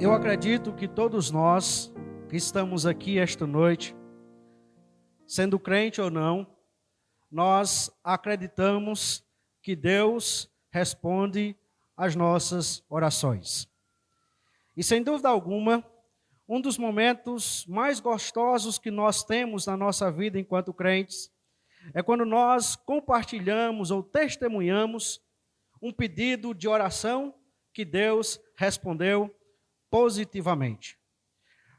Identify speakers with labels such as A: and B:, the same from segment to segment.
A: Eu acredito que todos nós que estamos aqui esta noite, sendo crente ou não, nós acreditamos que Deus responde às nossas orações. E sem dúvida alguma, um dos momentos mais gostosos que nós temos na nossa vida enquanto crentes é quando nós compartilhamos ou testemunhamos um pedido de oração que Deus respondeu positivamente.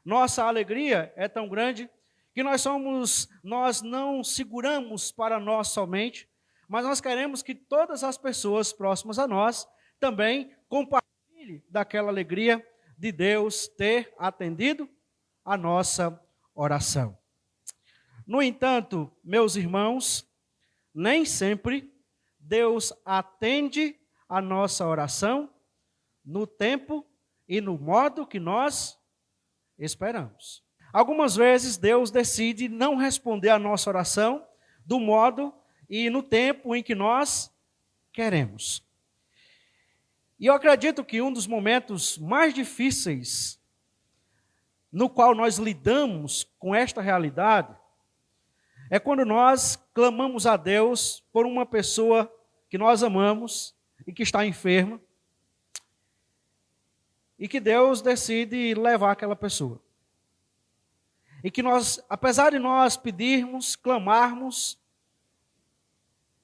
A: Nossa alegria é tão grande que nós não seguramos para nós somente, mas nós queremos que todas as pessoas próximas a nós também compartilhem daquela alegria de Deus ter atendido a nossa oração. No entanto, meus irmãos, nem sempre Deus atende a nossa oração no tempo e no modo que nós esperamos. Algumas vezes Deus decide não responder a nossa oração do modo e no tempo em que nós queremos. E eu acredito que um dos momentos mais difíceis no qual nós lidamos com esta realidade é quando nós clamamos a Deus por uma pessoa que nós amamos e que está enferma, e que Deus decide levar aquela pessoa. E que nós, apesar de nós pedirmos, clamarmos,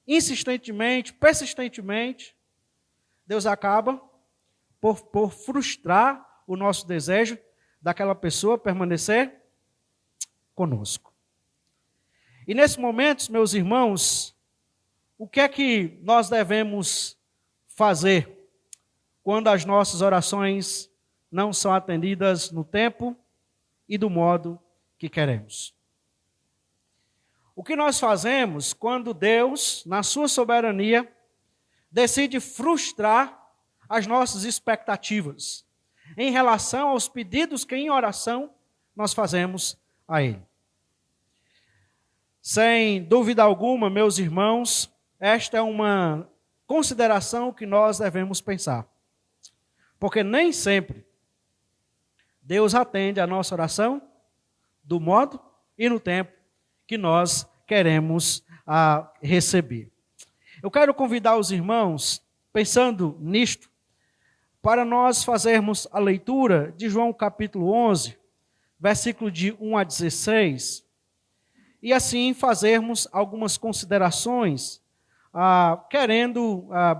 A: insistentemente, persistentemente, Deus acaba por frustrar o nosso desejo daquela pessoa permanecer conosco. E nesse momento, meus irmãos, o que é que nós devemos fazer quando as nossas orações não são atendidas no tempo e do modo que queremos? O que nós fazemos quando Deus, na sua soberania, decide frustrar as nossas expectativas em relação aos pedidos que em oração nós fazemos a Ele? Sem dúvida alguma, meus irmãos, esta é uma consideração que nós devemos pensar. Porque nem sempre Deus atende a nossa oração do modo e no tempo que nós queremos receber. Eu quero convidar os irmãos, pensando nisto, para nós fazermos a leitura de João capítulo 11, versículo de 1 a 16, e assim fazermos algumas considerações,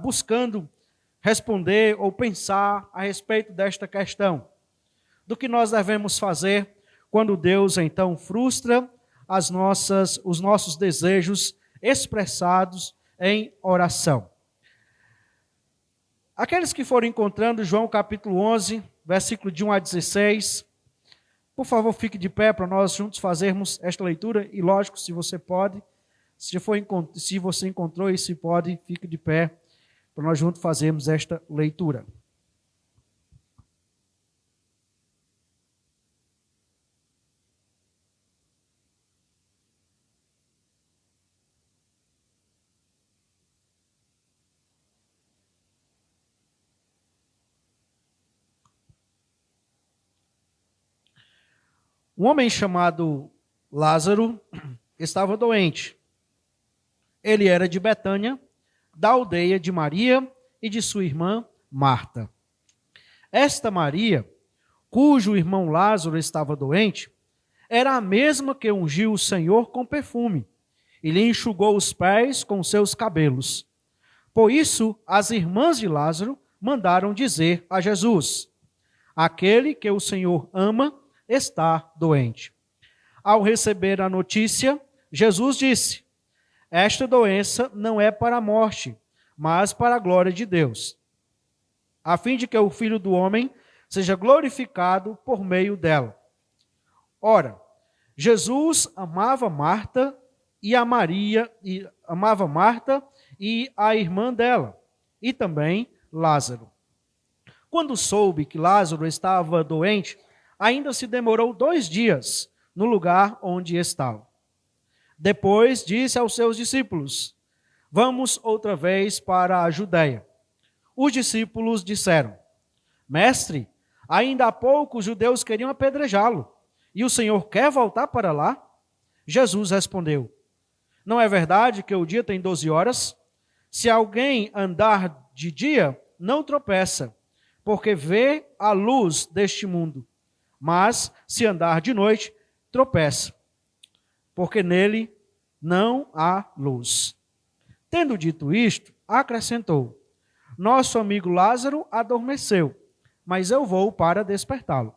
A: buscando responder ou pensar a respeito desta questão, do que nós devemos fazer quando Deus então frustra os nossos desejos expressados em oração. Aqueles que forem encontrando João capítulo 11, versículo de 1 a 16, por favor, fique de pé para nós juntos fazermos esta leitura, e lógico, se você pode, se você encontrou e se pode, fique de pé para nós juntos fazermos esta leitura. Um homem chamado Lázaro estava doente. Ele era de Betânia, da aldeia de Maria e de sua irmã Marta. Esta Maria, cujo irmão Lázaro estava doente, era a mesma que ungiu o Senhor com perfume e lhe enxugou os pés com seus cabelos. Por isso, as irmãs de Lázaro mandaram dizer a Jesus: aquele que o Senhor ama está doente. Ao receber a notícia, Jesus disse: esta doença não é para a morte, mas para a glória de Deus, a fim de que o Filho do Homem seja glorificado por meio dela. Ora, Jesus amava Marta e a irmã dela, e também Lázaro. Quando soube que Lázaro estava doente, ainda se demorou 2 dias no lugar onde estava. Depois disse aos seus discípulos: vamos outra vez para a Judeia. Os discípulos disseram: Mestre, Ainda há pouco os judeus queriam apedrejá-lo. E o Senhor quer voltar para lá? Jesus respondeu: não é verdade que o dia tem 12 horas? Se alguém andar de dia, não tropeça, porque vê a luz deste mundo. Mas se andar de noite, tropeça, porque nele não há luz. Tendo dito isto, acrescentou: nosso amigo Lázaro adormeceu, mas eu vou para despertá-lo.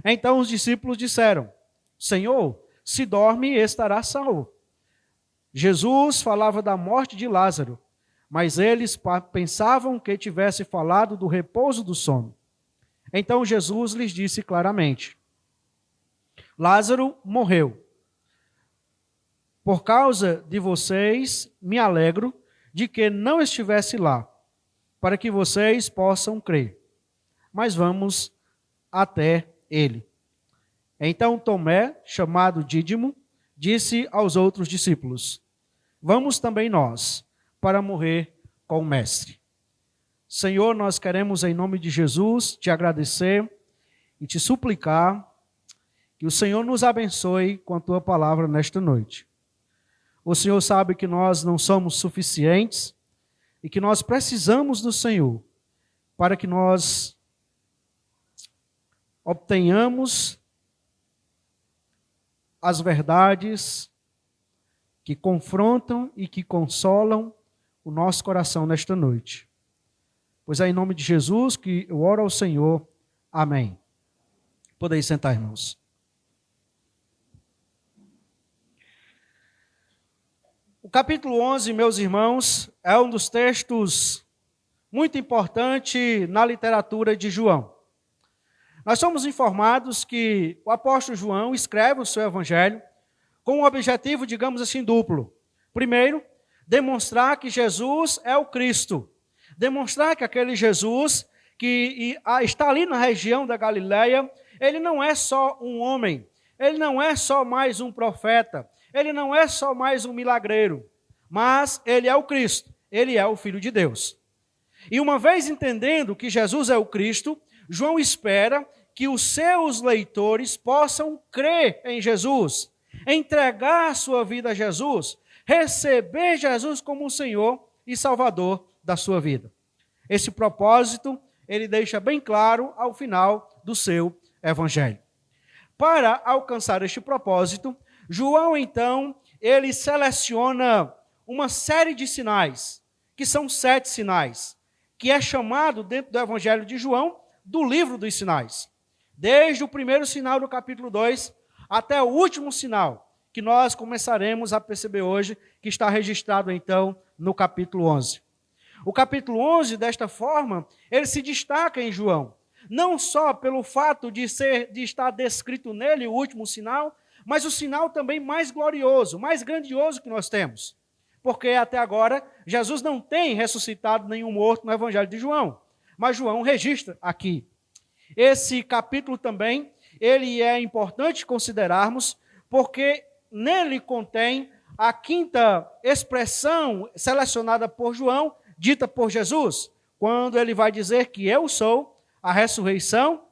A: Então os discípulos disseram: Senhor, se dorme, estará salvo. Jesus falava da morte de Lázaro, mas eles pensavam que tivesse falado do repouso do sono. Então Jesus lhes disse claramente: Lázaro morreu. Por causa de vocês, me alegro de que não estivesse lá, para que vocês possam crer. Mas vamos até ele. Então Tomé, chamado Dídimo, disse aos outros discípulos: vamos também nós, para morrer com o Mestre. Senhor, nós queremos em nome de Jesus te agradecer e te suplicar que o Senhor nos abençoe com a tua palavra nesta noite. O Senhor sabe que nós não somos suficientes e que nós precisamos do Senhor para que nós obtenhamos as verdades que confrontam e que consolam o nosso coração nesta noite. Pois é em nome de Jesus que eu oro ao Senhor. Amém. Podeis sentar, irmãos. O capítulo 11, meus irmãos, é um dos textos muito importantes na literatura de João. Nós somos informados que o apóstolo João escreve o seu evangelho com um objetivo, digamos assim, duplo. Primeiro, demonstrar que Jesus é o Cristo. Demonstrar que aquele Jesus que está ali na região da Galileia, ele não é só um homem, ele não é só mais um profeta, ele não é só mais um milagreiro, mas ele é o Cristo, ele é o Filho de Deus. E uma vez entendendo que Jesus é o Cristo, João espera que os seus leitores possam crer em Jesus, entregar sua vida a Jesus, receber Jesus como o Senhor e Salvador da sua vida. Esse propósito ele deixa bem claro ao final do seu evangelho. Para alcançar este propósito, João, então, ele seleciona uma série de sinais, que são 7 sinais, que é chamado dentro do evangelho de João, do livro dos sinais. Desde o primeiro sinal do capítulo 2 até o último sinal, que nós começaremos a perceber hoje, que está registrado então no capítulo 11. O capítulo 11, desta forma, ele se destaca em João, não só pelo fato de estar descrito nele o último sinal, mas o sinal também mais glorioso, mais grandioso que nós temos. Porque até agora, Jesus não tem ressuscitado nenhum morto no evangelho de João, mas João registra aqui. Esse capítulo também, ele é importante considerarmos, porque nele contém a 5ª expressão selecionada por João, dita por Jesus, quando ele vai dizer que eu sou a ressurreição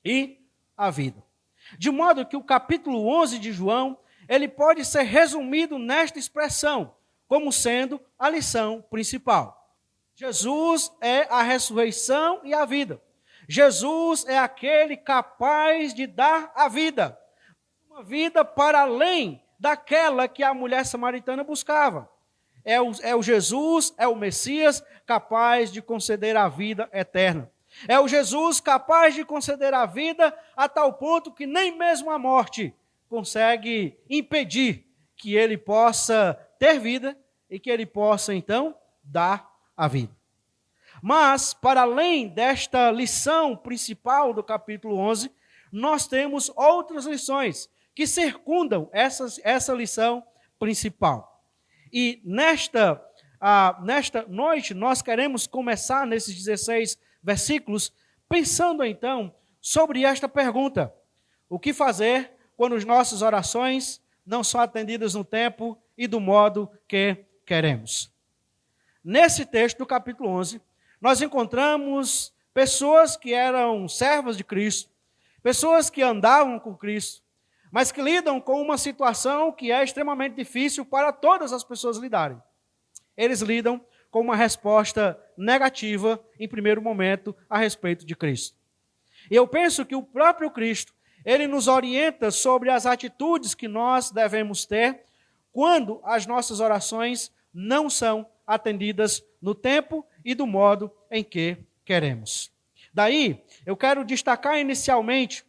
A: e a vida. De modo que o capítulo 11 de João, ele pode ser resumido nesta expressão, como sendo a lição principal. Jesus é a ressurreição e a vida. Jesus é aquele capaz de dar a vida. Uma vida para além daquela que a mulher samaritana buscava. É o Jesus, é o Messias capaz de conceder a vida eterna. É o Jesus capaz de conceder a vida a tal ponto que nem mesmo a morte consegue impedir que ele possa ter vida e que ele possa, então, dar a vida. Mas, para além desta lição principal do capítulo 11, nós temos outras lições que circundam essa lição principal. E nesta noite, nós queremos começar nesses 16 versículos, pensando então sobre esta pergunta: o que fazer quando as nossas orações não são atendidas no tempo e do modo que queremos? Nesse texto do capítulo 11, nós encontramos pessoas que eram servas de Cristo, pessoas que andavam com Cristo, mas que lidam com uma situação que é extremamente difícil para todas as pessoas lidarem. Eles lidam com uma resposta negativa, em primeiro momento, a respeito de Cristo. E eu penso que o próprio Cristo, ele nos orienta sobre as atitudes que nós devemos ter quando as nossas orações não são atendidas no tempo e do modo em que queremos. Daí, eu quero destacar inicialmente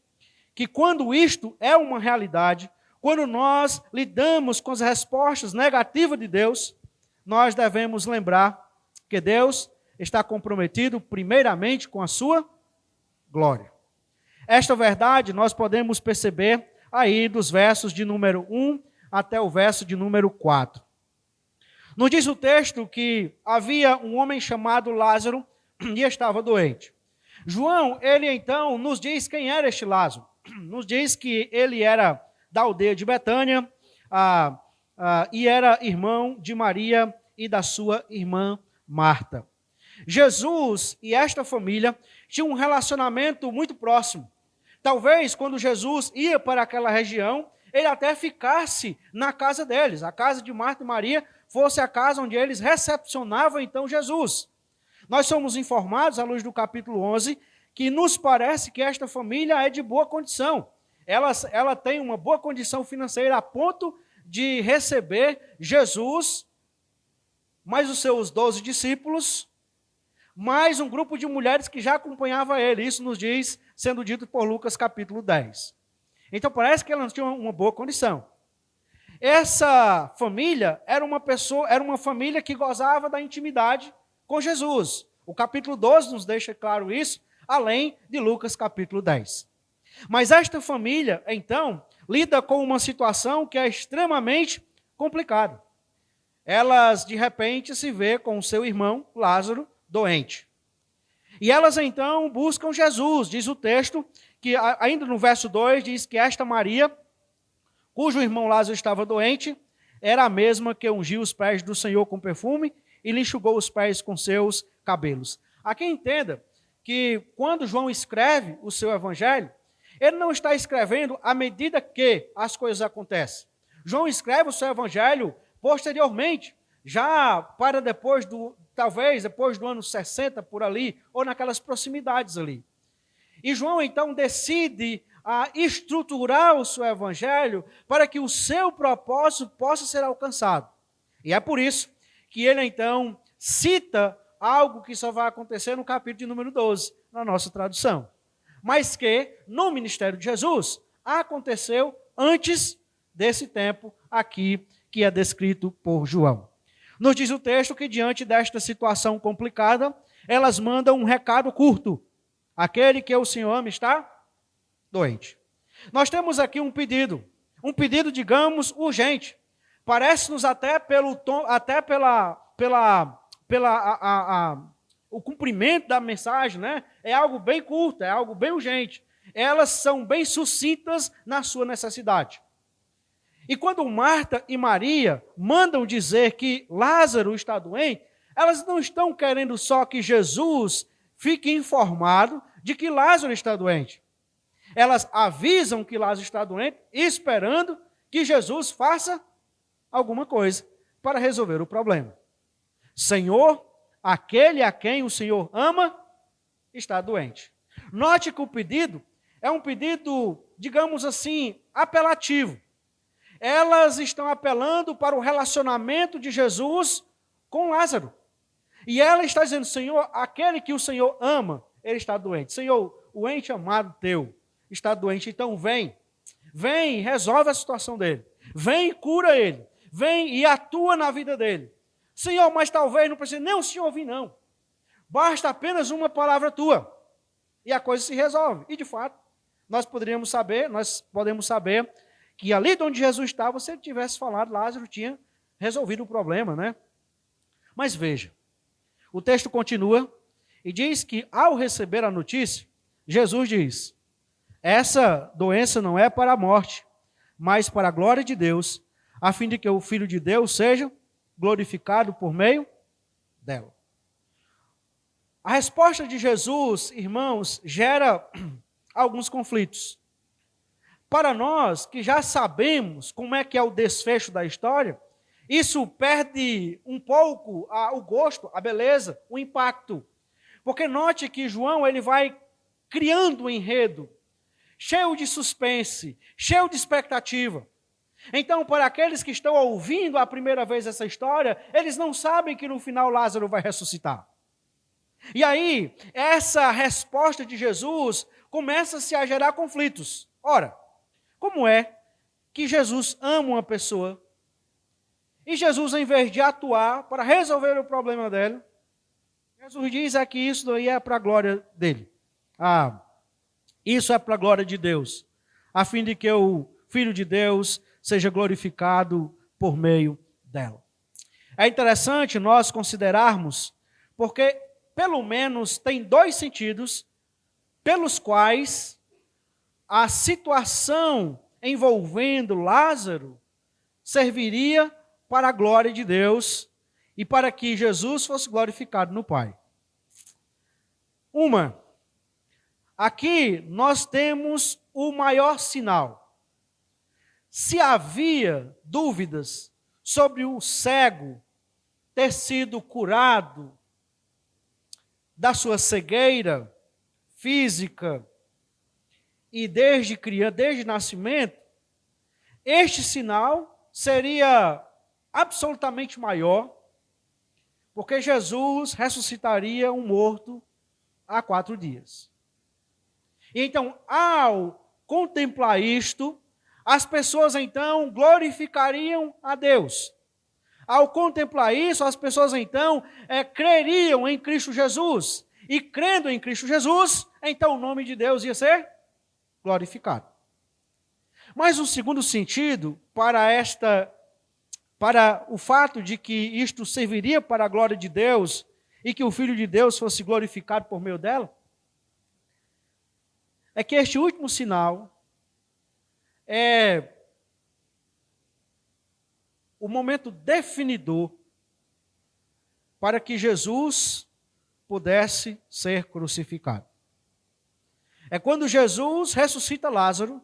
A: que quando isto é uma realidade, quando nós lidamos com as respostas negativas de Deus, nós devemos lembrar que Deus está comprometido primeiramente com a sua glória. Esta verdade nós podemos perceber aí dos versos de número 1 até o verso de número 4. Nos diz o texto que havia um homem chamado Lázaro e estava doente. João, ele então nos diz quem era este Lázaro. Nos diz que ele era da aldeia de Betânia e era irmão de Maria e da sua irmã Marta. Jesus e esta família tinham um relacionamento muito próximo. Talvez quando Jesus ia para aquela região, ele até ficasse na casa deles. A casa de Marta e Maria fosse a casa onde eles recepcionavam então Jesus. Nós somos informados, à luz do capítulo 11, que nos parece que esta família é de boa condição. Ela tem uma boa condição financeira a ponto de receber Jesus, mais os seus 12 discípulos, mais um grupo de mulheres que já acompanhava ele. Isso nos diz, sendo dito por Lucas capítulo 10. Então parece que ela tinha uma boa condição. Essa família era uma família que gozava da intimidade com Jesus. O capítulo 12 nos deixa claro isso, além de Lucas capítulo 10. Mas esta família, então, lida com uma situação que é extremamente complicada. Elas, de repente, se vê com o seu irmão Lázaro doente. E elas, então, buscam Jesus. Diz o texto que, ainda no verso 2, diz que esta Maria, cujo irmão Lázaro estava doente, era a mesma que ungiu os pés do Senhor com perfume e lhe enxugou os pés com seus cabelos. Aqui entenda que quando João escreve o seu evangelho, ele não está escrevendo à medida que as coisas acontecem. João escreve o seu evangelho posteriormente, já para talvez depois do ano 60 por ali, ou naquelas proximidades ali. E João então decide estruturar o seu evangelho para que o seu propósito possa ser alcançado. E é por isso que ele então cita algo que só vai acontecer no capítulo de número 12, na nossa tradução. Mas que, no ministério de Jesus, aconteceu antes desse tempo aqui, que é descrito por João. Nos diz o texto que, diante desta situação complicada, elas mandam um recado curto. Aquele que o Senhor ama está doente. Nós temos aqui um pedido, digamos, urgente. Parece-nos até pelo tom, até o cumprimento da mensagem, né? É algo bem curto, é algo bem urgente. Elas são bem sucintas na sua necessidade. E quando Marta e Maria mandam dizer que Lázaro está doente, elas não estão querendo só que Jesus fique informado de que Lázaro está doente. Elas avisam que Lázaro está doente, esperando que Jesus faça alguma coisa para resolver o problema. Senhor, aquele a quem o Senhor ama está doente. Note que o pedido é um pedido, digamos assim, apelativo. Elas estão apelando para o relacionamento de Jesus com Lázaro. E ela está dizendo, Senhor, aquele que o Senhor ama, ele está doente. Senhor, o ente amado teu está doente, então vem e resolve a situação dele. Vem e cura ele. Vem e atua na vida dele. Senhor, mas talvez não precise nem o Senhor vir, não. Basta apenas uma palavra tua. E a coisa se resolve. E, de fato, nós podemos saber que ali onde Jesus estava, se ele tivesse falado, Lázaro tinha resolvido o problema, né? Mas veja, o texto continua e diz que, ao receber a notícia, Jesus diz, essa doença não é para a morte, mas para a glória de Deus, a fim de que o Filho de Deus seja glorificado por meio dela. A resposta de Jesus, irmãos, gera alguns conflitos. Para nós, que já sabemos como é que é o desfecho da história, isso perde um pouco o gosto, a beleza, o impacto. Porque note que João ele vai criando um enredo, cheio de suspense, cheio de expectativa. Então, para aqueles que estão ouvindo a primeira vez essa história, eles não sabem que no final Lázaro vai ressuscitar. E aí, essa resposta de Jesus começa-se a gerar conflitos. Ora, como é que Jesus ama uma pessoa e Jesus, em vez de atuar para resolver o problema dela, Jesus diz que isso daí é para a glória dele. Isso é para a glória de Deus, a fim de que o Filho de Deus seja glorificado por meio dela. É interessante nós considerarmos, porque pelo menos tem dois sentidos pelos quais a situação envolvendo Lázaro serviria para a glória de Deus e para que Jesus fosse glorificado no Pai. Aqui nós temos o maior sinal. Se havia dúvidas sobre o cego ter sido curado da sua cegueira física e desde nascimento, este sinal seria absolutamente maior, porque Jesus ressuscitaria um morto há 4 dias. E então, ao contemplar isto, as pessoas então glorificariam a Deus. Ao contemplar isso, as pessoas então creriam em Cristo Jesus. E crendo em Cristo Jesus, então o nome de Deus ia ser glorificado. Mas um segundo sentido para o fato de que isto serviria para a glória de Deus e que o Filho de Deus fosse glorificado por meio dela, é que este último sinal é o momento definidor para que Jesus pudesse ser crucificado. É quando Jesus ressuscita Lázaro,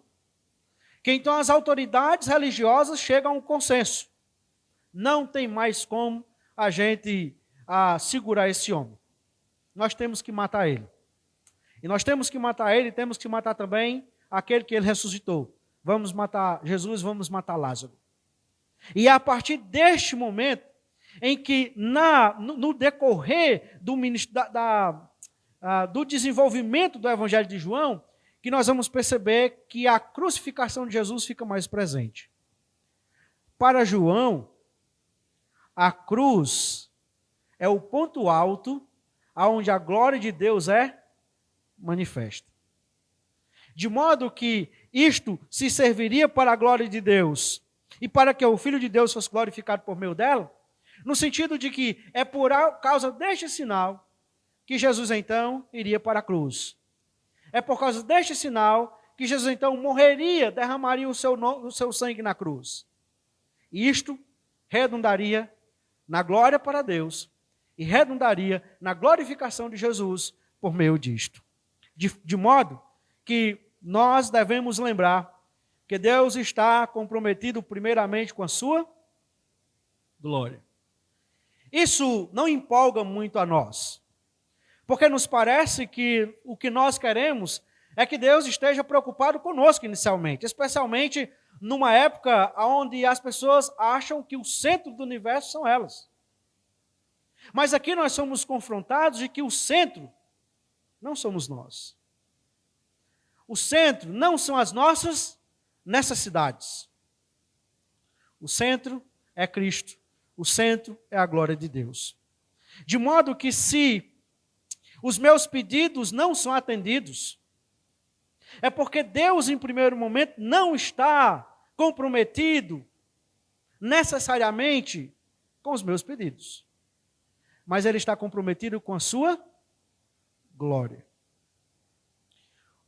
A: que então as autoridades religiosas chegam a um consenso. Não tem mais como a gente segurar esse homem. Nós temos que matar ele. E nós temos que matar ele, temos que matar também aquele que ele ressuscitou. Vamos matar Jesus, vamos matar Lázaro. E é a partir deste momento em que, no decorrer do desenvolvimento do Evangelho de João, que nós vamos perceber que a crucificação de Jesus fica mais presente. Para João, a cruz é o ponto alto aonde a glória de Deus é manifesta. De modo que isto se serviria para a glória de Deus e para que o Filho de Deus fosse glorificado por meio dela, no sentido de que é por causa deste sinal que Jesus então iria para a cruz. É por causa deste sinal que Jesus então morreria, derramaria o seu sangue na cruz. E isto redundaria na glória para Deus e redundaria na glorificação de Jesus por meio disto. De modo que nós devemos lembrar que Deus está comprometido primeiramente com a sua glória. Isso não empolga muito a nós, porque nos parece que o que nós queremos é que Deus esteja preocupado conosco inicialmente, especialmente numa época onde as pessoas acham que o centro do universo são elas. Mas aqui nós somos confrontados de que o centro não somos nós. O centro não são as nossas necessidades. O centro é Cristo. O centro é a glória de Deus. De modo que se os meus pedidos não são atendidos, é porque Deus, em primeiro momento, não está comprometido necessariamente com os meus pedidos. Mas Ele está comprometido com a sua glória.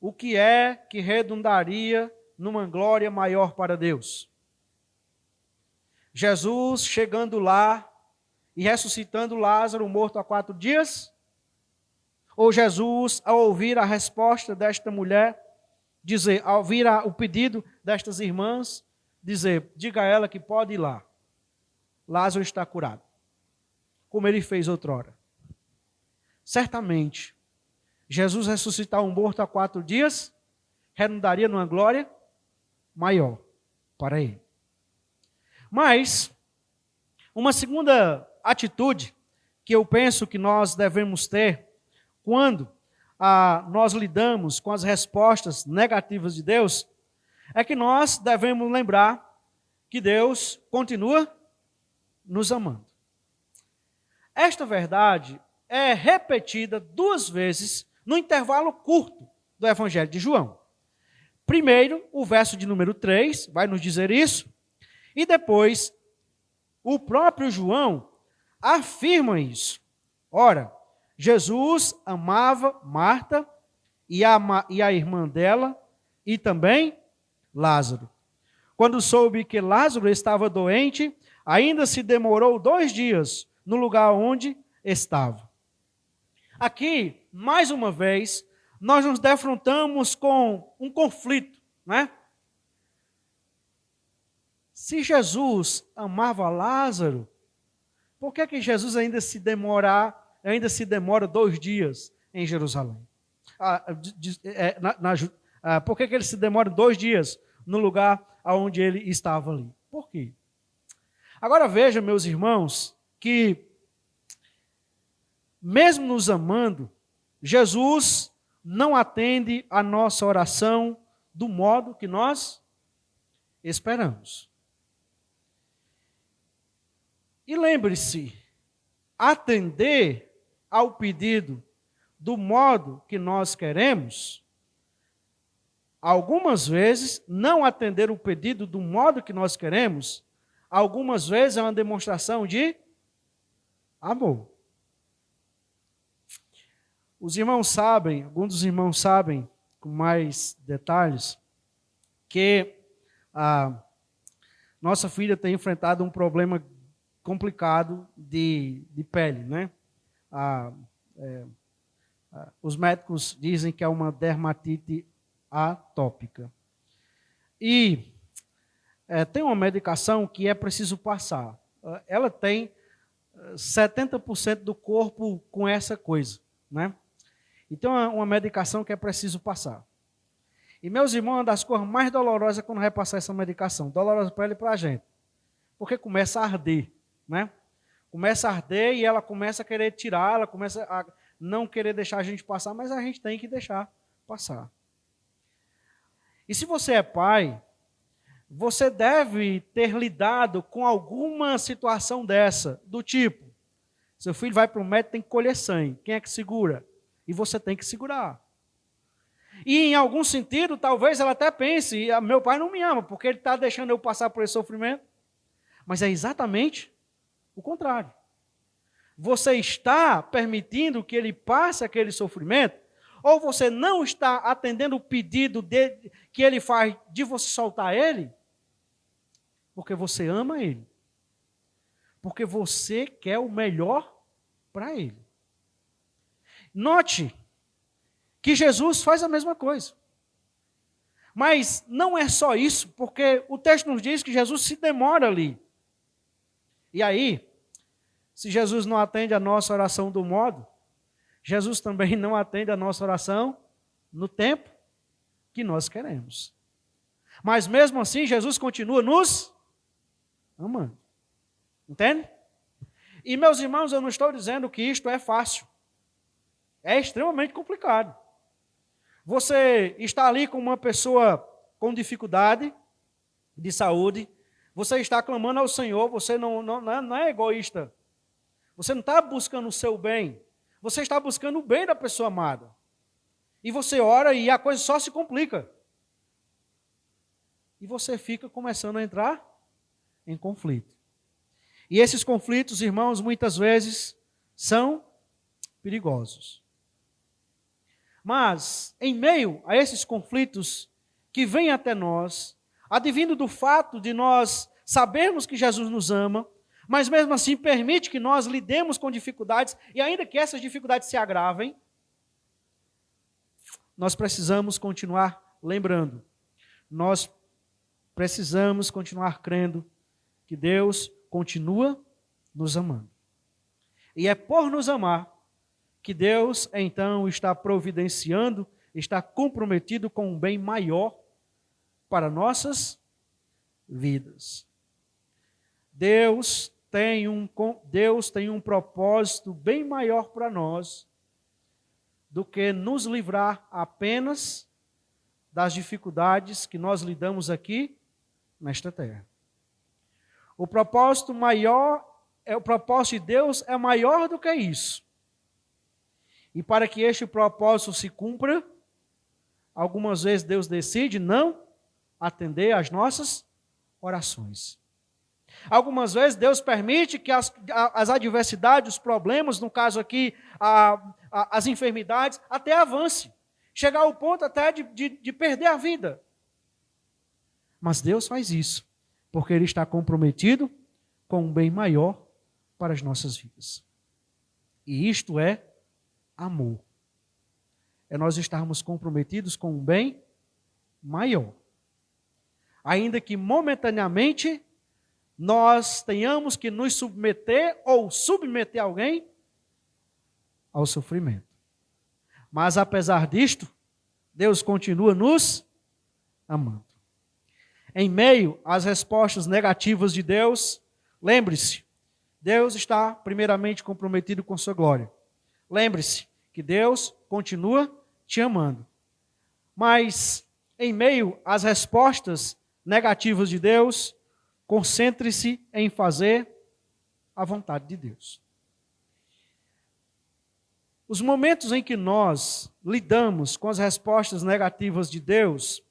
A: O que é que redundaria numa glória maior para Deus? Jesus chegando lá e ressuscitando Lázaro, morto há 4 dias? Ou Jesus, ao ouvir a resposta desta mulher, dizer, ao ouvir o pedido destas irmãs, dizer, diga a ela que pode ir lá. Lázaro está curado. Como ele fez outrora. Certamente, Jesus ressuscitar um morto há 4 dias, redundaria numa glória maior para ele. Mas, uma segunda atitude que eu penso que nós devemos ter quando nós lidamos com as respostas negativas de Deus, é que nós devemos lembrar que Deus continua nos amando. Esta verdade é repetida 2 vezes no intervalo curto do Evangelho de João. Primeiro, o verso de número 3 vai nos dizer isso, e depois o próprio João afirma isso. Ora, Jesus amava Marta e a irmã dela e também Lázaro. Quando soube que Lázaro estava doente, ainda se demorou 2 dias no lugar onde estava. Aqui, mais uma vez, nós nos defrontamos com um conflito, né? Se Jesus amava Lázaro, por que Jesus ainda se demora 2 dias em Jerusalém? Por que ele se demora 2 dias no lugar onde ele estava ali? Por quê? Agora veja, meus irmãos, que mesmo nos amando, Jesus não atende a nossa oração do modo que nós esperamos. E lembre-se, atender ao pedido do modo que nós queremos, algumas vezes, não atender o pedido do modo que nós queremos, algumas vezes é uma demonstração de amor. Os irmãos sabem, alguns dos irmãos sabem, com mais detalhes, que a nossa filha tem enfrentado um problema complicado de pele, né? Os médicos dizem que é uma dermatite atópica. E tem uma medicação que é preciso passar. Ela tem 70% do corpo com essa coisa, né? Então é uma medicação que é preciso passar. E, meus irmãos, uma das coisas mais dolorosas é quando vai passar essa medicação. Dolorosa para ele e para a gente. Porque começa a arder, né? Começa a arder e ela começa a querer tirar, ela começa a não querer deixar a gente passar, mas a gente tem que deixar passar. E se você é pai, você deve ter lidado com alguma situação dessa, do tipo, seu filho vai para o médico, tem que colher sangue. Quem é que segura? E você tem que segurar. E em algum sentido, talvez ela até pense, meu pai não me ama, porque ele está deixando eu passar por esse sofrimento. Mas é exatamente o contrário. Você está permitindo que ele passe aquele sofrimento, ou você não está atendendo o pedido que ele faz de você soltar ele, porque você ama ele. Porque você quer o melhor para ele. Note que Jesus faz a mesma coisa. Mas não é só isso, porque o texto nos diz que Jesus se demora ali. E aí, se Jesus não atende a nossa oração do modo, Jesus também não atende a nossa oração no tempo que nós queremos. Mas mesmo assim, Jesus continua nos amando. Entende? E, meus irmãos, eu não estou dizendo que isto é fácil. É extremamente complicado. Você está ali com uma pessoa com dificuldade de saúde, você está clamando ao Senhor, você não é egoísta. Você não está buscando o seu bem, você está buscando o bem da pessoa amada. E você ora e a coisa só se complica. E você fica começando a entrar em conflito. E esses conflitos, irmãos, muitas vezes são perigosos. Mas, em meio a esses conflitos que vêm até nós, advindo do fato de nós sabermos que Jesus nos ama, mas mesmo assim permite que nós lidemos com dificuldades, e ainda que essas dificuldades se agravem, nós precisamos continuar lembrando, nós precisamos continuar crendo que Deus continua nos amando. E é por nos amar que Deus, então, está providenciando, está comprometido com um bem maior para nossas vidas. Deus tem um propósito bem maior para nós do que nos livrar apenas das dificuldades que nós lidamos aqui nesta terra. O propósito de Deus é maior do que isso. E para que este propósito se cumpra, algumas vezes Deus decide não atender às nossas orações. Algumas vezes Deus permite que as adversidades, os problemas, no caso aqui, as enfermidades, até avance. Chegar ao ponto até de perder a vida. Mas Deus faz isso, porque Ele está comprometido com um bem maior para as nossas vidas. E isto é amor. É nós estarmos comprometidos com um bem maior. Ainda que momentaneamente nós tenhamos que nos submeter ou submeter alguém ao sofrimento. Mas apesar disto, Deus continua nos amando. Em meio às respostas negativas de Deus, lembre-se, Deus está primeiramente comprometido com sua glória. Lembre-se que Deus continua te amando. Mas em meio às respostas negativas de Deus, concentre-se em fazer a vontade de Deus. Os momentos em que nós lidamos com as respostas negativas de Deus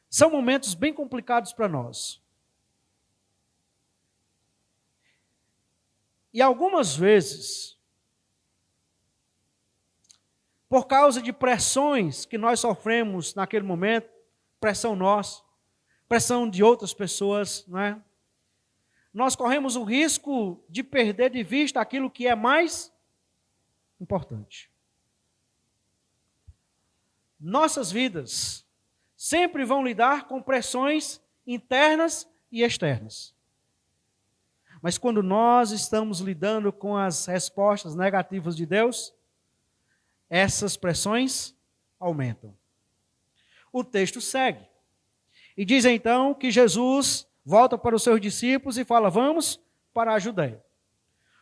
A: são momentos bem complicados para nós. E algumas vezes, por causa de pressões que nós sofremos naquele momento, pressão nossa, pressão de outras pessoas, não é? Nós corremos o risco de perder de vista aquilo que é mais importante. Nossas vidas sempre vão lidar com pressões internas e externas. Mas quando nós estamos lidando com as respostas negativas de Deus, essas pressões aumentam. O texto segue. E diz então que Jesus volta para os seus discípulos e fala: vamos para a Judeia.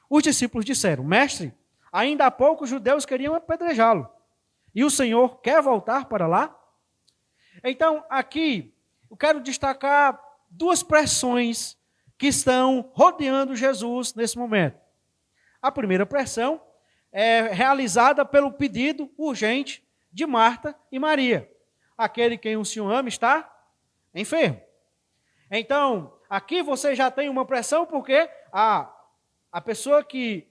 A: Os discípulos disseram: mestre, ainda há pouco os judeus queriam apedrejá-lo. E o Senhor quer voltar para lá? Então, aqui, eu quero destacar duas pressões que estão rodeando Jesus nesse momento. A primeira pressão é realizada pelo pedido urgente de Marta e Maria. Aquele quem o Senhor ama está enfermo. Então, aqui você já tem uma pressão porque a pessoa que,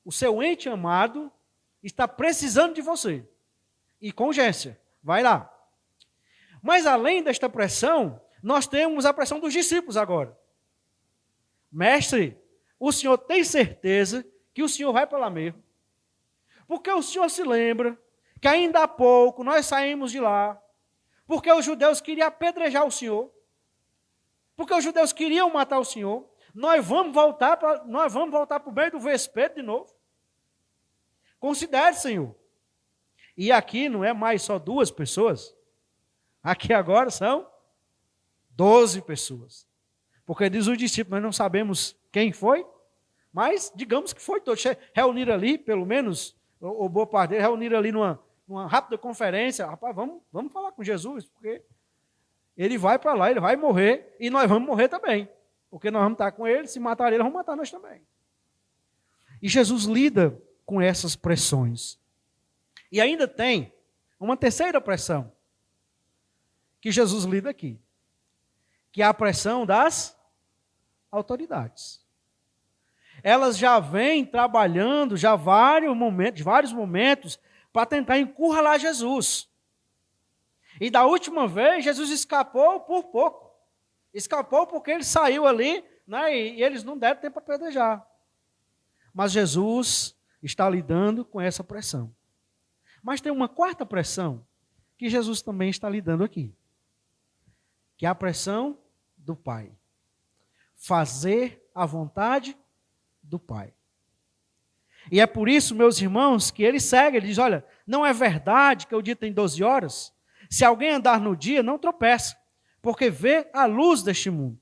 A: o seu ente amado, está precisando de você. E com urgência, vai lá. Mas além desta pressão, nós temos a pressão dos discípulos agora. Mestre, o senhor tem certeza que o senhor vai para lá mesmo? Porque o senhor se lembra que ainda há pouco nós saímos de lá, porque os judeus queriam apedrejar o senhor, porque os judeus queriam matar o senhor, nós vamos voltar para o meio do vespeiro de novo. Considere, Senhor. E aqui não é mais só 2 pessoas, aqui agora são 12 pessoas. Porque diz os discípulos, nós não sabemos quem foi, mas digamos que foi todos. Reuniram ali, pelo menos, o boa parte deles, reuniram ali numa rápida conferência. Rapaz, vamos falar com Jesus, porque ele vai para lá, ele vai morrer, e nós vamos morrer também. Porque nós vamos estar com ele, se matar ele, vamos matar nós também. E Jesus lida com essas pressões. E ainda tem uma terceira pressão, que Jesus lida aqui, que é a pressão das autoridades. Elas já vêm trabalhando, já vários momentos, para tentar encurralar Jesus. E da última vez, Jesus escapou por pouco. Escapou porque ele saiu ali, né, e eles não deram tempo para apedrejar. Mas Jesus está lidando com essa pressão. Mas tem uma quarta pressão que Jesus também está lidando aqui, que é a pressão do Pai. Fazer a vontade do Pai. E é por isso, meus irmãos, que ele segue, ele diz, olha, não é verdade que o dia tem 12 horas? Se alguém andar no dia, não tropeça, porque vê a luz deste mundo.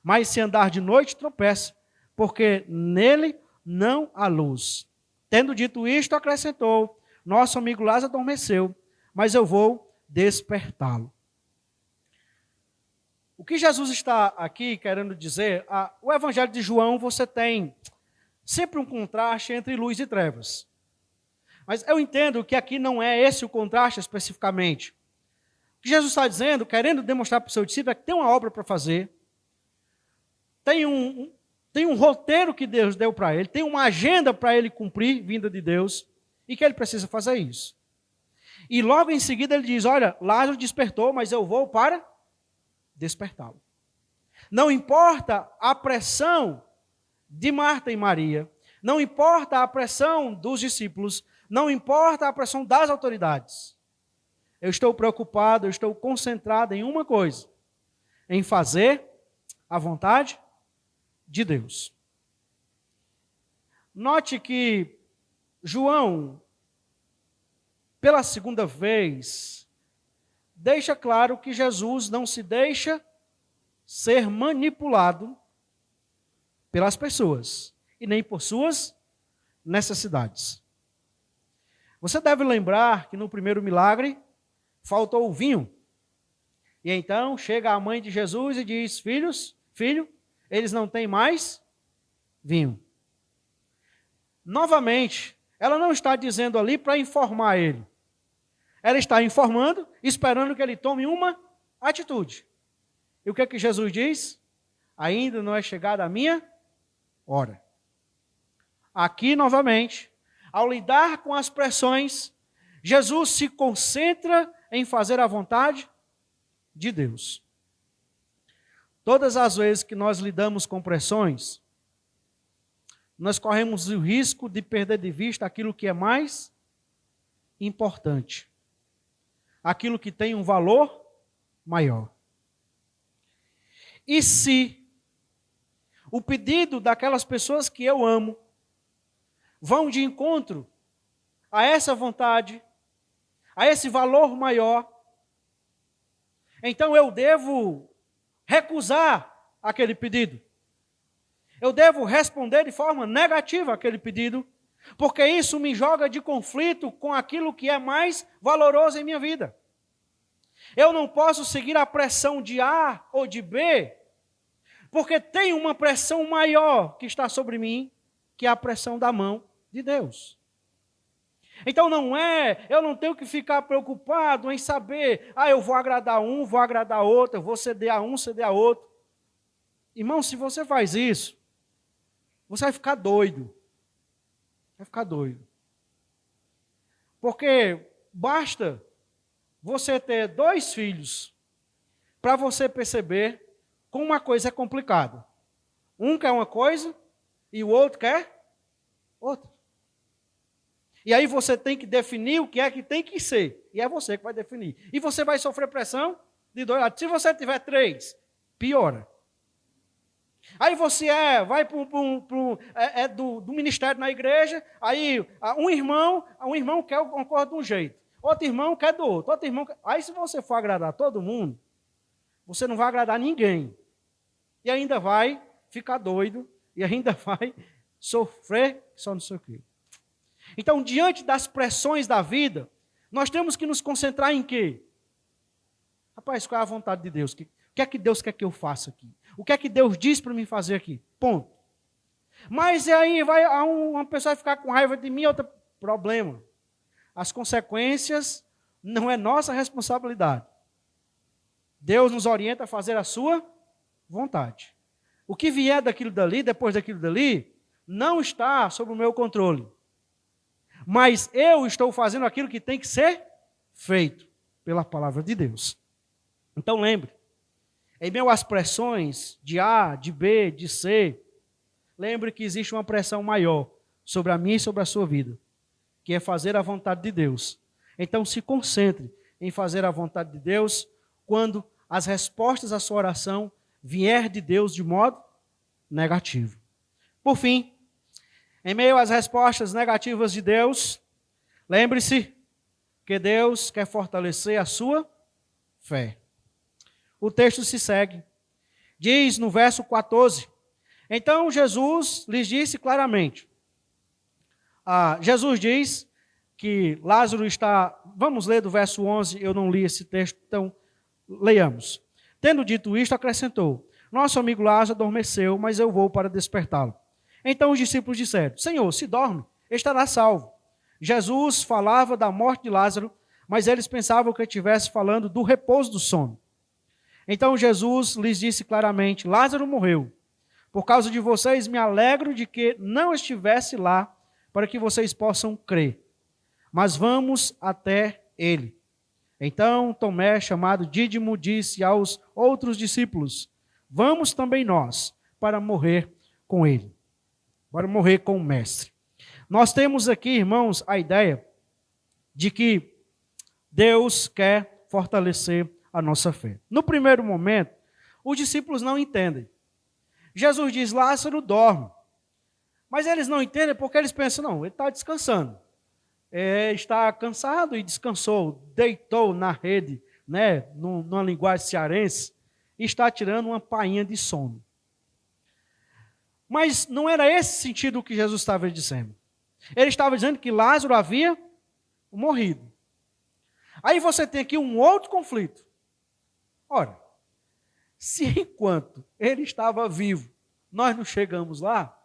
A: Mas se andar de noite, tropeça, porque nele não há luz. Tendo dito isto, acrescentou, nosso amigo Lázaro adormeceu, mas eu vou despertá-lo. O que Jesus está aqui querendo dizer, o Evangelho de João, você tem sempre um contraste entre luz e trevas. Mas eu entendo que aqui não é esse o contraste especificamente. O que Jesus está dizendo, querendo demonstrar para o seu discípulo, é que tem uma obra para fazer, tem um roteiro que Deus deu para ele, tem uma agenda para ele cumprir, vinda de Deus, e que ele precisa fazer isso. E logo em seguida ele diz, olha, Lázaro despertou, mas eu vou para despertá-lo. Não importa a pressão de Marta e Maria, não importa a pressão dos discípulos, não importa a pressão das autoridades. Eu estou preocupado, eu estou concentrado em uma coisa, em fazer a vontade de Deus. Note que João, pela segunda vez, deixa claro que Jesus não se deixa ser manipulado pelas pessoas e nem por suas necessidades. Você deve lembrar que no primeiro milagre faltou o vinho. E então chega a mãe de Jesus e diz, filho, eles não têm mais vinho. Novamente, ela não está dizendo ali para informar ele. Ela está informando, esperando que ele tome uma atitude. E o que é que Jesus diz? Ainda não é chegada a minha hora. Aqui, novamente, ao lidar com as pressões, Jesus se concentra em fazer a vontade de Deus. Todas as vezes que nós lidamos com pressões, nós corremos o risco de perder de vista aquilo que é mais importante. Aquilo que tem um valor maior. E se o pedido daquelas pessoas que eu amo vão de encontro a essa vontade, a esse valor maior, então eu devo recusar aquele pedido. Eu devo responder de forma negativa àquele pedido, porque isso me joga de conflito com aquilo que é mais valoroso em minha vida. Eu não posso seguir a pressão de A ou de B, porque tem uma pressão maior que está sobre mim, que é a pressão da mão de Deus. Então eu não tenho que ficar preocupado em saber, eu vou agradar um, vou agradar outro, eu vou ceder a um, ceder a outro. Irmão, se você faz isso, você vai ficar doido. Vai ficar doido. Porque basta você ter 2 filhos para você perceber como uma coisa é complicada. Um quer uma coisa e o outro quer outra. E aí você tem que definir o que é que tem que ser. E é você que vai definir. E você vai sofrer pressão de 2 lados. Se você tiver 3, piora. Aí você vai do ministério na igreja, aí um irmão quer uma coisa de um jeito, outro irmão quer do outro, Aí se você for agradar todo mundo, você não vai agradar ninguém. E ainda vai ficar doido, e ainda vai sofrer, só não sei o quê. Então, diante das pressões da vida, nós temos que nos concentrar em quê? Rapaz, qual é a vontade de Deus? O que é que Deus quer que eu faça aqui? O que é que Deus diz para mim fazer aqui? Ponto. Mas e aí uma pessoa vai ficar com raiva de mim, outro problema. As consequências não é nossa responsabilidade. Deus nos orienta a fazer a sua vontade. O que vier daquilo dali, depois daquilo dali, não está sob o meu controle. Mas eu estou fazendo aquilo que tem que ser feito pela palavra de Deus. Então lembre, em meio às pressões de A, de B, de C, lembre que existe uma pressão maior sobre a minha e sobre a sua vida, que é fazer a vontade de Deus. Então se concentre em fazer a vontade de Deus quando as respostas à sua oração vier de Deus de modo negativo. Por fim, em meio às respostas negativas de Deus, lembre-se que Deus quer fortalecer a sua fé. O texto se segue. Diz no verso 14, então Jesus lhes disse claramente, Jesus diz que Lázaro está, vamos ler do verso 11, eu não li esse texto, então leiamos. Tendo dito isto, acrescentou, nosso amigo Lázaro adormeceu, mas eu vou para despertá-lo. Então os discípulos disseram, Senhor, se dorme, estará salvo. Jesus falava da morte de Lázaro, mas eles pensavam que estivesse falando do repouso do sono. Então Jesus lhes disse claramente, Lázaro morreu. Por causa de vocês, me alegro de que não estivesse lá, para que vocês possam crer. Mas vamos até ele. Então Tomé, chamado Dídimo, disse aos outros discípulos, vamos também nós, para morrer com ele. Para morrer com o mestre. Nós temos aqui, irmãos, a ideia de que Deus quer fortalecer a nossa fé. No primeiro momento, os discípulos não entendem. Jesus diz, Lázaro dorme. Mas eles não entendem porque eles pensam, não, ele está descansando. Está cansado e descansou, deitou na rede, né, numa linguagem cearense, e está tirando uma painha de sono. Mas não era esse sentido que Jesus estava dizendo. Ele estava dizendo que Lázaro havia morrido. Aí você tem aqui um outro conflito. Ora, se enquanto ele estava vivo, nós não chegamos lá,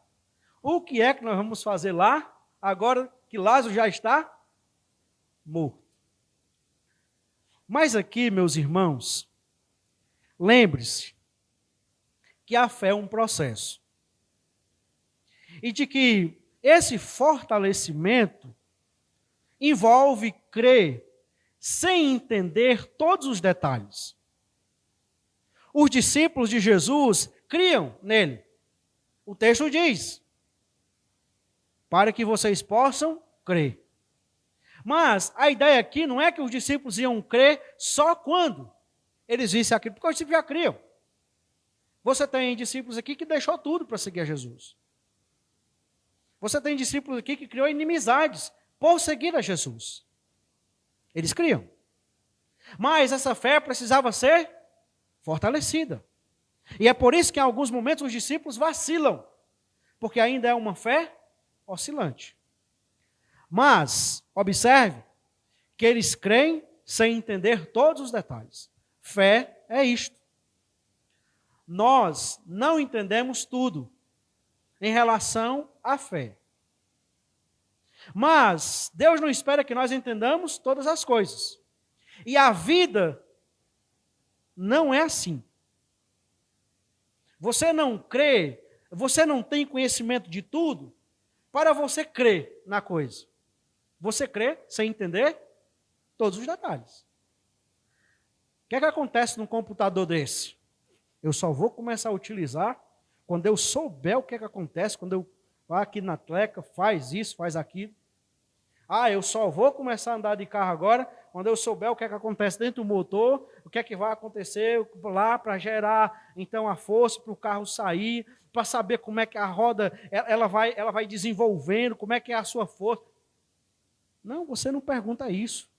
A: o que é que nós vamos fazer lá, agora que Lázaro já está morto? Mas aqui, meus irmãos, lembre-se que a fé é um processo. E de que esse fortalecimento envolve crer sem entender todos os detalhes. Os discípulos de Jesus criam nele. O texto diz, para que vocês possam crer. Mas a ideia aqui não é que os discípulos iam crer só quando eles vissem aquilo, porque os discípulos já criam. Você tem discípulos aqui que deixou tudo para seguir a Jesus. Você tem discípulos aqui que criou inimizades por seguir a Jesus. Eles criam. Mas essa fé precisava ser fortalecida. E é por isso que em alguns momentos os discípulos vacilam, porque ainda é uma fé oscilante. Mas, observe, que eles creem sem entender todos os detalhes. Fé é isto. Nós não entendemos tudo em relação à fé. Mas Deus não espera que nós entendamos todas as coisas. E a vida não é assim. Você não crê, você não tem conhecimento de tudo para você crer na coisa. Você crê sem entender todos os detalhes. O que é que acontece num computador desse? Eu só vou começar a utilizar quando eu souber o que é que acontece, quando eu vá aqui na tecla, faz isso, faz aquilo. Eu só vou começar a andar de carro agora quando eu souber o que é que acontece dentro do motor, o que é que vai acontecer lá para gerar, então, a força para o carro sair, para saber como é que a roda ela vai desenvolvendo, como é que é a sua força. Não, você não pergunta isso.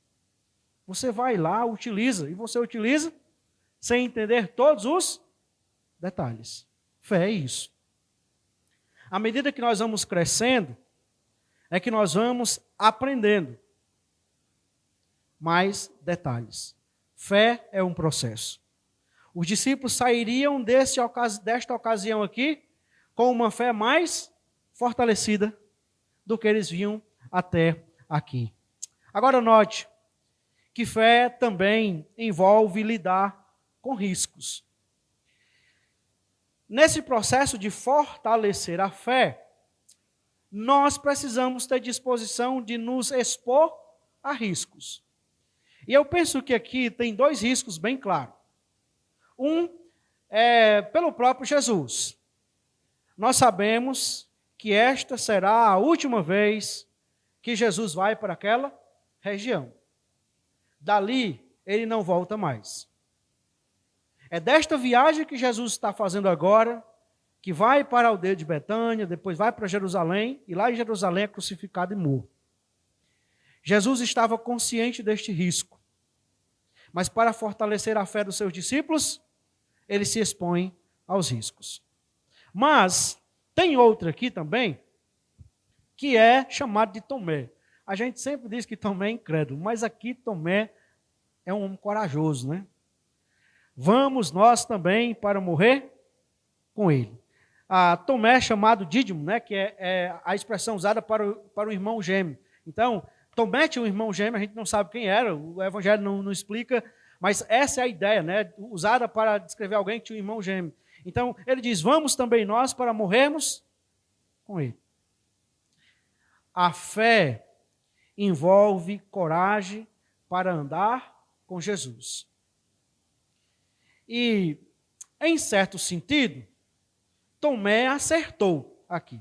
A: Você vai lá, utiliza, e você utiliza sem entender todos os detalhes. Fé é isso. À medida que nós vamos crescendo, é que nós vamos aprendendo mais detalhes. Fé é um processo. Os discípulos sairiam desta ocasião aqui com uma fé mais fortalecida do que eles vinham até aqui. Agora note que fé também envolve lidar com riscos. Nesse processo de fortalecer a fé, nós precisamos ter disposição de nos expor a riscos. E eu penso que aqui tem dois riscos bem claros. Um é pelo próprio Jesus. Nós sabemos que esta será a última vez que Jesus vai para aquela região. dali ele não volta mais. É desta viagem que Jesus está fazendo agora, que vai para a aldeia de Betânia, depois vai para Jerusalém, e lá em Jerusalém é crucificado e morto. Jesus estava consciente deste risco, mas para fortalecer a fé dos seus discípulos, ele se expõe aos riscos. Mas tem outra aqui também, que é chamado de Tomé. A gente sempre diz que Tomé é incrédulo, mas aqui Tomé é um homem corajoso, né? Vamos nós também para morrer com ele. Tomé é chamado Dídimo, né? Que é a expressão usada para o irmão gêmeo. Então, Tomé tinha um irmão gêmeo, a gente não sabe quem era, o Evangelho não explica, mas essa é a ideia, né? Usada para descrever alguém que tinha um irmão gêmeo. Então, ele diz, vamos também nós para morrermos com ele. A fé envolve coragem para andar com Jesus. E, em certo sentido, Tomé acertou aqui,